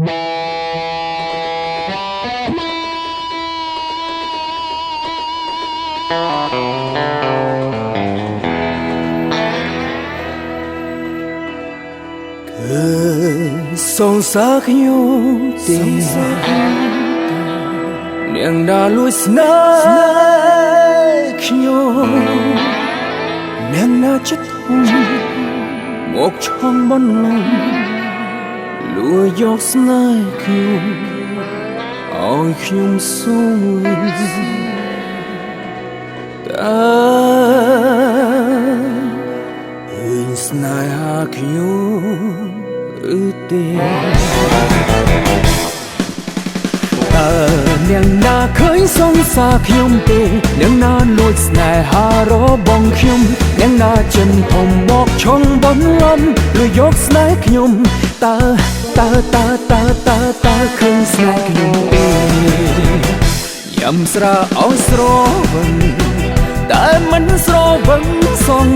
សងសាខ្ញុំទេនាងđãលួចស្នេហ៍ខ្ញុំនាងណាចិត្តមកឆងបន្លំលួចយកស្នេហ៍ខ្ញុំឲ្យខ្ញុំសូមតើឃើញស្នេហាខ្ញុំឬទេតើនាងណាឃើញសងសាខ្ញុំទេនាងណាលួចស្នេហារបស់ខ្ញុំនាងណាចិនធំមកឆុងបន្លំលួចយកស្នេហ៍ខ្ញុំតើឃើញស្នេហ៍ខ្ញុំទេញ៉ាំស្រាឲ្យស្រវិញតែមិនស្រវិញសង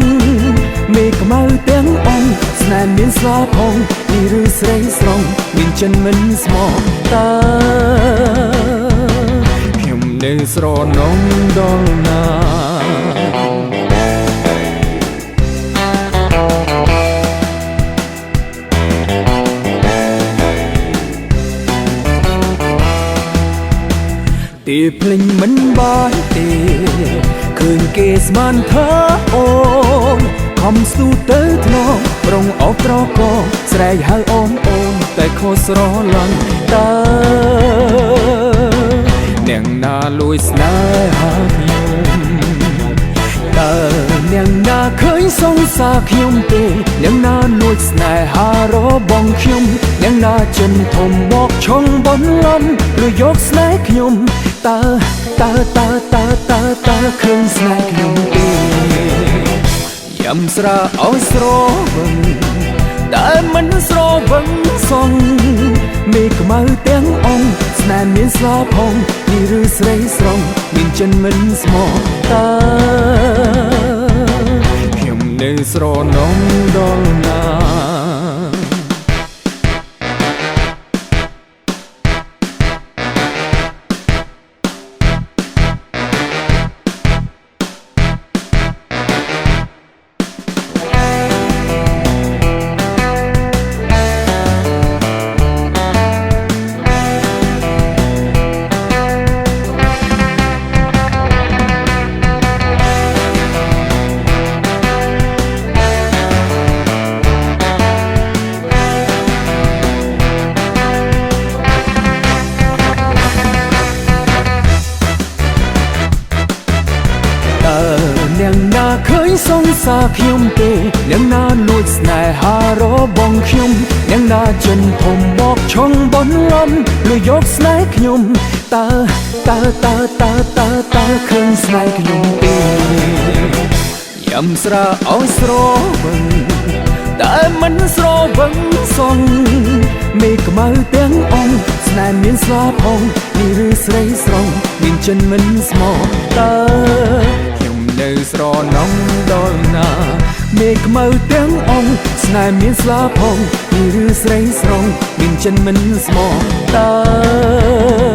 មេខ្មៅទាំងអង្គស្នេហ៍មានស្លាផងពីឬស្រីស្រងមានចិនមិនស្មោះតើខ្ញុំនៅស្រណងដល់ណាទីភ្លេងមិនបានទេឃើញគេស្មានថាអូនខំស្ទូទៅធ្នងប្រងអោបត្រកស្រែកហៅអូនតែខុសស្រឡាញ់តើនាងណាលួចស្នេហាខ្ញុំតើនាងណាឃើញសងសាខ្ញុំទេនាងណាលួចស្នេហារបស់ខ្ញុំនាងណាចិនធំមកឆុងបន្លំលួចយកស្នេហ៍ខ្ញុំតើឃើញស្នេហ៍ខ្ញុំទេញ៉ាំស្រាឲ្យស្រវិញតែមិនស្រវិញសងមេខ្មៅទាំងអង្គស្នេហ៍មានស្លាផងពីឬស្រីស្រងមានចិនមិនស្មោះតើខ្ញុំនៅស្រណងដល់ណានាងណាឃើញសងសាខ្ញុំទេនាងណាលួចស្នេហារបស់ខ្ញុំនាងណាចិនធំមកឆុងបន្លំលួចយកស្នេហ៍ខ្ញុំតើឃើញស្នេហ៍ខ្ញុំទេញ៉ាំស្រាឲ្យស្រវិញតែមិនស្រវិញសងមេខ្មៅទាំងអង្គស្នេហ៍មានស្លាផងពីឬស្រីស្រងមានចិនមិនស្មោះតើនៅស្រណងដល់ណាមេខ្មៅទាំងអង្គស្នេហ៍មានស្លាផងពីឬស្រីស្រងមានចិនមិនស្មោះតើ